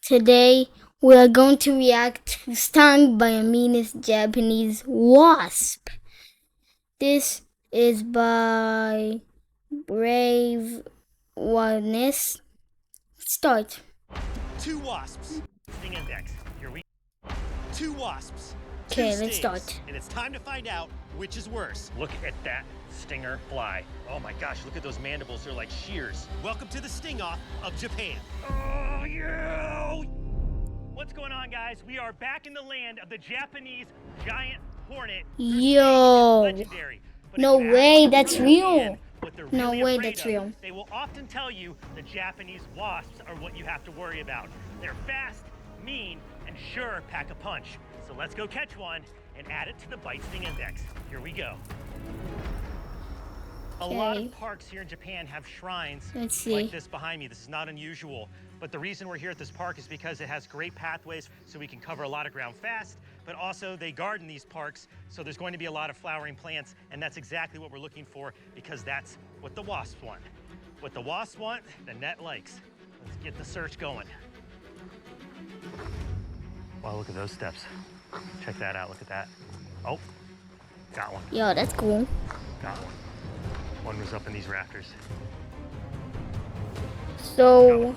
Today we are going to react to Stung by a meanest Japanese wasp. This is by Brave Oneness. Start. Two wasps. Sting index. Here we go. Two wasps. Okay, let's start. And it's time to find out which is worse. Look at that stinger fly. Oh my gosh, look at those mandibles. They're like shears. Welcome to the stingoff of Japan. Oh, yeah! What's going on, guys? We are back in the land of the Japanese giant hornet. Yo. Legendary. No way, that's real. No Really way, that's real. They will often tell you the Japanese wasps are what you have to worry about. They're fast, mean, and sure pack a punch. So let's go catch one and add it to the bite sting index. Here we go. A lot of parks here in Japan have shrines like this behind me. This is not unusual, but the reason we're here at this park is because it has great pathways so we can cover a lot of ground fast, but also they garden these parks, so there's going to be a lot of flowering plants, and that's exactly what we're looking for because that's what the wasps want. What the wasps want, the net likes. Let's get the search going. Wow, look at those steps. Check that out, look at that. Oh, got one. Yo, that's cool. Got one. One was up in these rafters. So,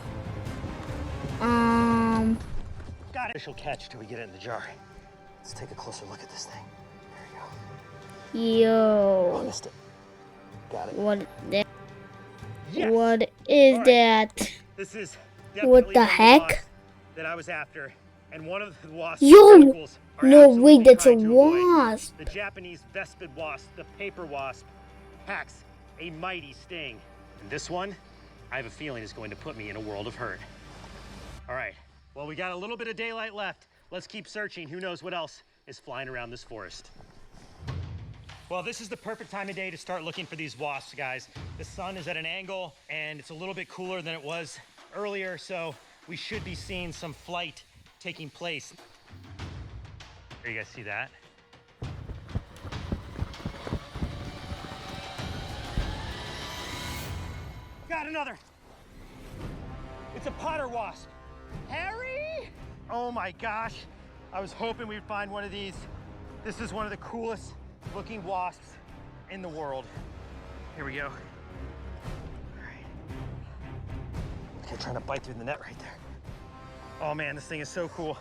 got it. Official catch till we get it in the jar. Let's take a closer look at this thing. There you go. yo. Oh, I missed it. Got it. What that? Yes. What is that? This is What the heck? That I was after, and one of the wasps. Yo! No way, that's a wasp. The Japanese vespid wasp, the paper wasp, packs a mighty sting. And this one, I have a feeling is going to put me in a world of hurt. All right, well, we got a little bit of daylight left. Let's keep searching. Who knows what else is flying around this forest. Well, this is the perfect time of day to start looking for these wasps, guys. The sun is at an angle and it's a little bit cooler than it was earlier, so we should be seeing some flight taking place. There, you guys see that? Got another. It's a potter wasp. Harry! Oh my gosh. I was hoping we'd find one of these. This is one of the coolest looking wasps in the world. Here we go. All right. Okay, trying to bite through the net right there. Oh man, this thing is so cool.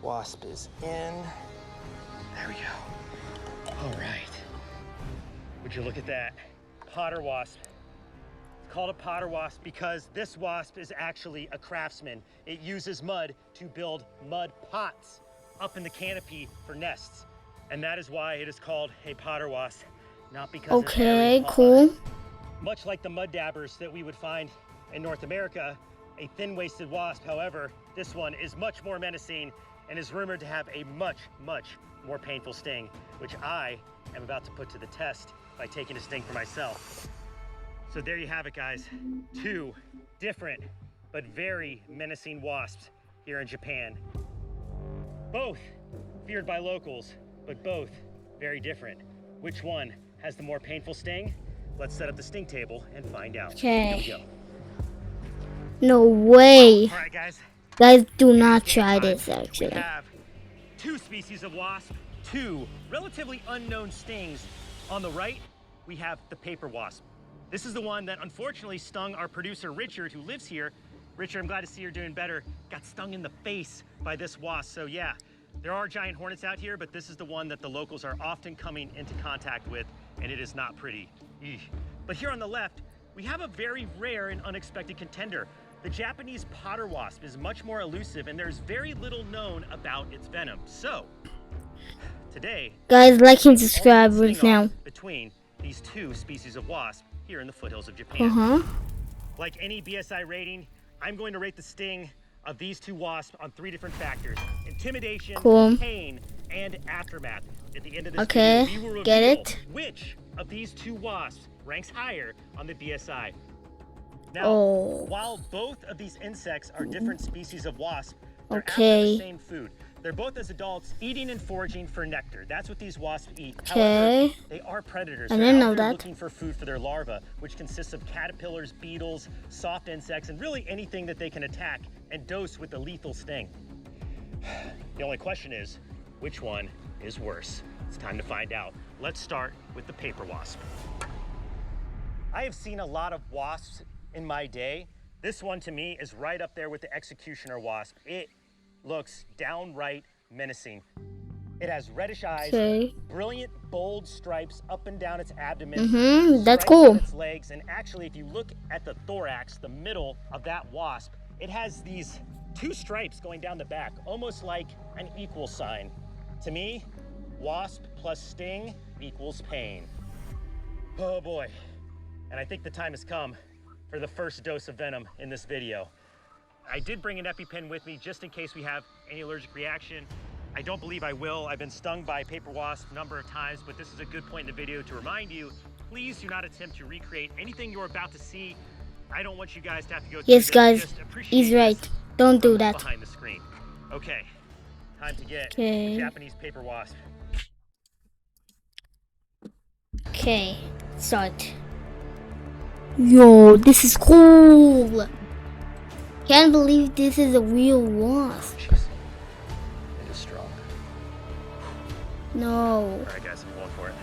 Wasp is in. There we go. All right. Would you look at that? Potter wasp. It's called a potter wasp because this wasp is actually a craftsman. It uses mud to build mud pots up in the canopy for nests. And that is why it is called a potter wasp, not because it's very cool. Much like the mud dabbers that we would find in North America, a thin-waisted wasp, however, this one is much more menacing and is rumored to have a much, much more painful sting, which I am about to put to the test by taking a sting for myself. So there you have it, guys. Two different but very menacing wasps here in Japan. Both feared by locals, but both very different. Which one has the more painful sting? Let's set up the sting table and find out. Okay. No way. All right, guys. Guys, do not try this, actually. We have two species of wasp, two relatively unknown stings. On the right, we have the paper wasp. This is the one that unfortunately stung our producer, Richard, who lives here. Richard, I'm glad to see you're doing better. Got stung in the face by this wasp. So yeah, there are giant hornets out here, but this is the one that the locals are often coming into contact with, and it is not pretty. Eesh. But here on the left, we have a very rare and unexpected contender. The Japanese potter wasp is much more elusive, and there's very little known about its venom. So, today, guys, like and subscribe right now. Between these two species of wasp here in the foothills of Japan. Like any BSI rating, I'm going to rate the sting of these two wasps on 3 different factors: intimidation, pain, and aftermath. At the end of this video, we will reveal which of these two wasps ranks higher on the BSI. Now, while both of these insects are different species of wasp, they're after the same food. They're both as adults eating and foraging for nectar. That's what these wasps eat. Okay. However, they are predators. I They're didn't out know there that. looking for food for their larvae, which consists of caterpillars, beetles, soft insects, and really anything that they can attack and dose with a lethal sting. The only question is, which one is worse? It's time to find out. Let's start with the paper wasp. I have seen a lot of wasps in my day. This one to me is right up there with the executioner wasp. It looks downright menacing. It has reddish eyes, Okay. brilliant bold stripes up and down its abdomen, That's stripes cool. on its legs, and actually if you look at the thorax, the middle of that wasp, it has these two stripes going down the back, almost like an equal sign. To me, wasp plus sting equals pain. Oh boy. And I think the time has come for the first dose of venom in this video. I did bring an EpiPen with me just in case we have any allergic reaction. I don't believe I will. I've been stung by paper wasp a number of times, but this is a good point in the video to remind you, please do not attempt to recreate anything you're about to see. I don't want you guys to have to go through Yes, this. guys. Just appreciate He's right. this Don't do from that. behind the screen. Okay, time to get Okay. the Japanese paper wasp. Okay. Start. Yo, this is cool. Can't believe this is a real wasp. Jeez, it is strong. No. All right, guys, I'm going for it.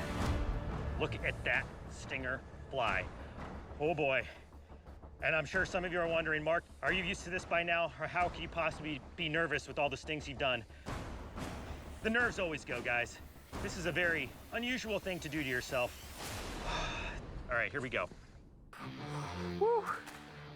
Look at that stinger fly. Oh boy. And I'm sure some of you are wondering, Mark, are you used to this by now? Or how can you possibly be nervous with all the stings you've done? The nerves always go, guys. This is a very unusual thing to do to yourself. All right, here we go. Woo.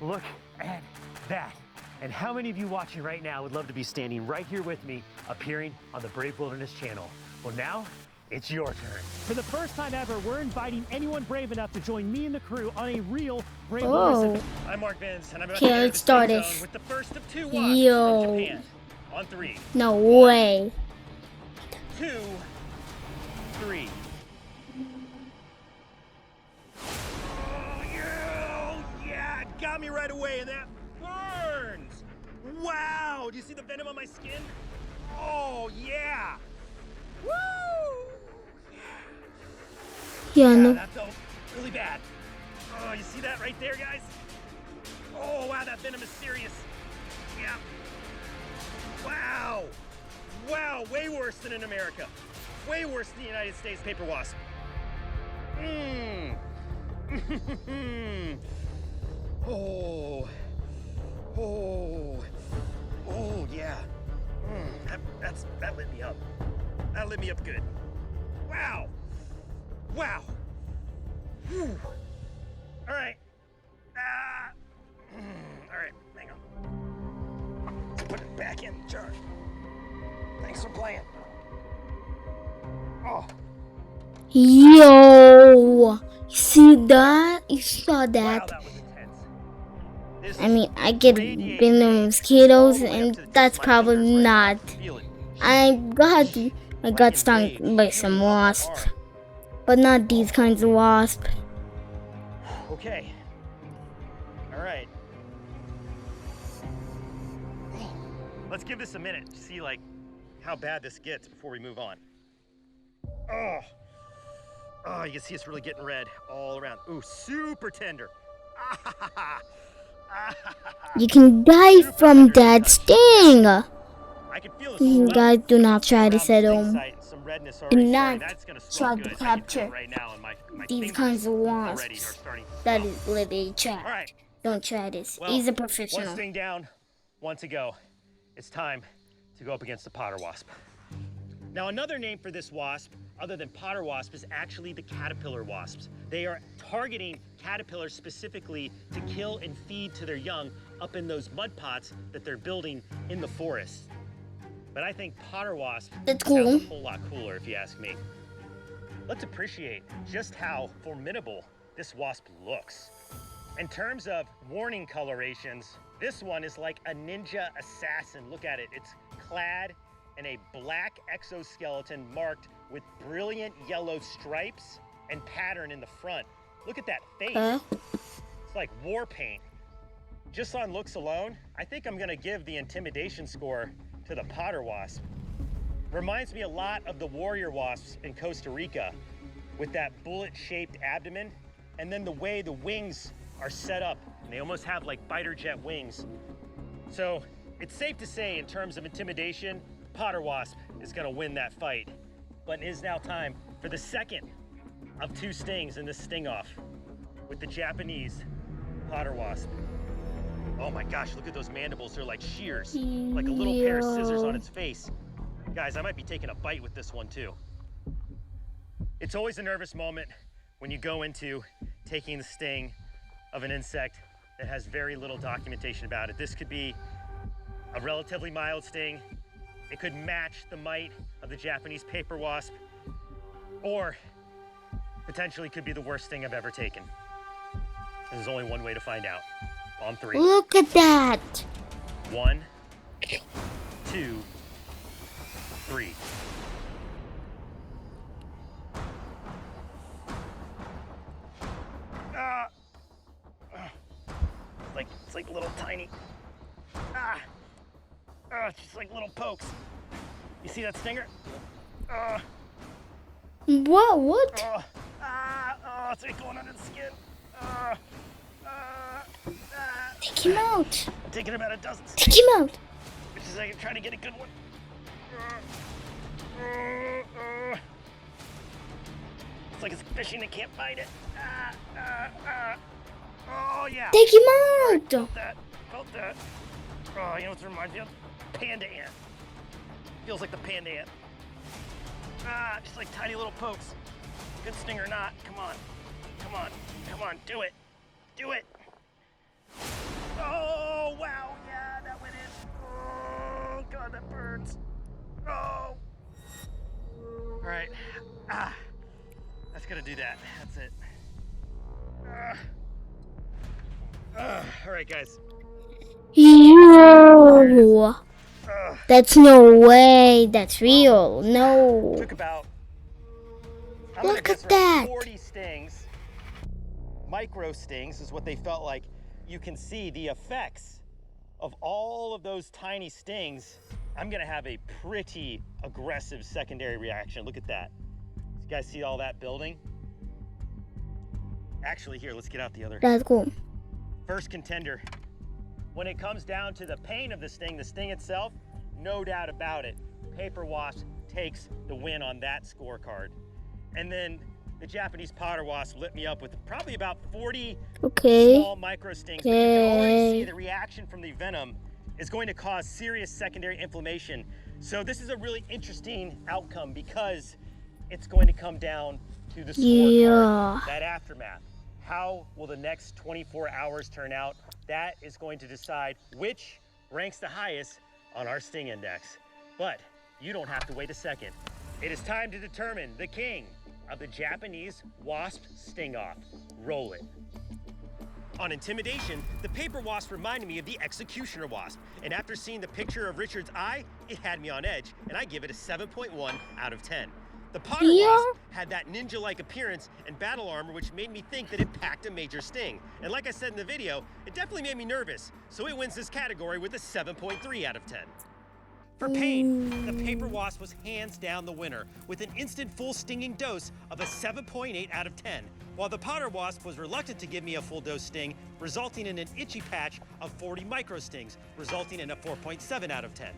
Look at that. And how many of you watching right now would love to be standing right here with me, appearing on the Brave Wilderness channel? Well, now it's your turn. For the first time ever, we're inviting anyone brave enough to join me and the crew on a real Brave Wilderness. I'm Mark Vince, and I'm about to Okay, enter let's the start sting this. zone with the first of two wasps Yo. from Japan. On 3, No way. 2, 3. Yeah, it got me right away, and that burns. Wow, do you see the venom on my skin? Oh, yeah. Woo! Yeah, Yeah, no. that felt really bad. Oh, you see that right there, guys? Oh, wow, that venom is serious. Yeah. Wow. Wow, way worse than in America. Way worse than the United States paper wasp. Mmm. Oh. Oh. Oh, yeah. That lit me up. That lit me up good. Wow. Wow. Whew. All right. All right, hang on. Let's put it back in the jar. Thanks for playing. Oh. Yo. You see that? You saw Wow, that? that was intense. This I mean, I get radiates venom all mosquitoes, the way up and to the tip that's of my probably fingers right now. not. Feel it. I got stung by some wasps, but not these kinds of wasps. Okay. All right. Let's give this a minute to see like how bad this gets before we move on. Oh. Oh, you can see it's really getting red all around. Ooh, super tender. You can die from that sting. I can feel this. Guys, do not try this at home. Some redness Do already not starting. That's gonna try smell to good. I can feel it capture right now, and my these fingers kinds of already are wasps. starting. That is literally trap. All right. Don't try this. Well, He's a one professional. sting down, one to go. It's time to go up against the potter wasp. Now, another name for this wasp, other than potter wasp, is actually the caterpillar wasps. They are targeting caterpillars specifically to kill and feed to their young up in those mud pots that they're building in the forest. But I think potter wasp That's sounds cool. a whole lot cooler, if you ask me. Let's appreciate just how formidable this wasp looks. In terms of warning colorations, this one is like a ninja assassin. Look at it. It's clad in a black exoskeleton marked with brilliant yellow stripes and pattern in the front. Look at that face. It's like war paint. Just on looks alone, I think I'm gonna give the intimidation score to the potter wasp. Reminds me a lot of the warrior wasps in Costa Rica with that bullet-shaped abdomen, and then the way the wings are set up. And they almost have like fighter jet wings. So it's safe to say in terms of intimidation, potter wasp is gonna win that fight. But it is now time for the second of 2 stings in this sting-off with the Japanese potter wasp. Oh my gosh, look at those mandibles. They're like shears, like a little pair of scissors on its face. Guys, I might be taking a bite with this one too. It's always a nervous moment when you go into taking the sting of an insect that has very little documentation about it. This could be a relatively mild sting. It could match the might of the Japanese paper wasp, or potentially could be the worst sting I've ever taken. There's only one way to find out. On 3. Look at that. 1, 2, 3. It's like little tiny. It's just like little pokes. You see that stinger? What? It's like going under the skin. Take him out. I'm taking about a dozen Take stings, him out. which is like I'm trying to get a good one. It's like it's fishing that can't bite it. Oh yeah. Take him out. Felt that. Oh, you know what it reminds me of? Panda ant. Feels like the panda ant. Just like tiny little pokes. Good sting or not. Come on. Do it. Oh, wow. Yeah, that went in. Oh, God, that burns. Oh. All right. That's gonna do that. That's it. All right, guys. Yo. That's no way. That's real. No. Took about, Look at that. 40 stings. Micro stings is what they felt like. You can see the effects of all of those tiny stings. I'm gonna have a pretty aggressive secondary reaction. Look at that. You guys see all that building? Actually, here, let's get out the other. That's cool. First contender. When it comes down to the pain of the sting itself, no doubt about it, paper wasp takes the win on that scorecard. And then the Japanese potter wasp lit me up with probably about 40 small micro stings. But you can already see the reaction from the venom is going to cause serious secondary inflammation. So this is a really interesting outcome because it's going to come down to the scorecard, that aftermath. How will the next 24 hours turn out? That is going to decide which ranks the highest on our sting index. But you don't have to wait a second. It is time to determine the king of the Japanese wasp sting-off. Roll it. On intimidation, the paper wasp reminded me of the executioner wasp. And after seeing the picture of Richard's eye, it had me on edge, and I give it a 7.1 out of 10. The potter wasp had that ninja-like appearance and battle armor, which made me think that it packed a major sting. And like I said in the video, it definitely made me nervous, so it wins this category with a 7.3 out of 10. For pain, the paper wasp was hands down the winner, with an instant full stinging dose of a 7.8 out of 10, while the potter wasp was reluctant to give me a full dose sting, resulting in an itchy patch of 40 micro stings, resulting in a 4.7 out of 10.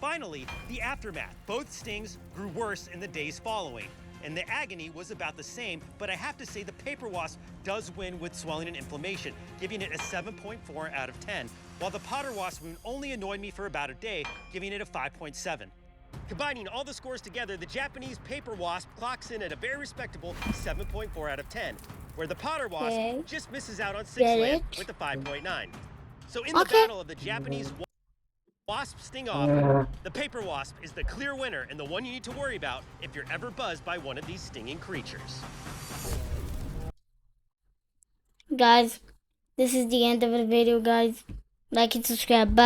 Finally, the aftermath. Both stings grew worse in the days following, and the agony was about the same, but I have to say the paper wasp does win with swelling and inflammation, giving it a 7.4 out of 10, while the potter wasp wound only annoyed me for about a day, giving it a 5.7. Combining all the scores together, the Japanese paper wasp clocks in at a very respectable 7.4 out of 10, where the potter wasp just misses out on 6 land with a 5.9. So in the battle of the Japanese wasp sting-off, the paper wasp is the clear winner and the one you need to worry about if you're ever buzzed by one of these stinging creatures. Guys, this is the end of the video, guys. Like and subscribe. Bye.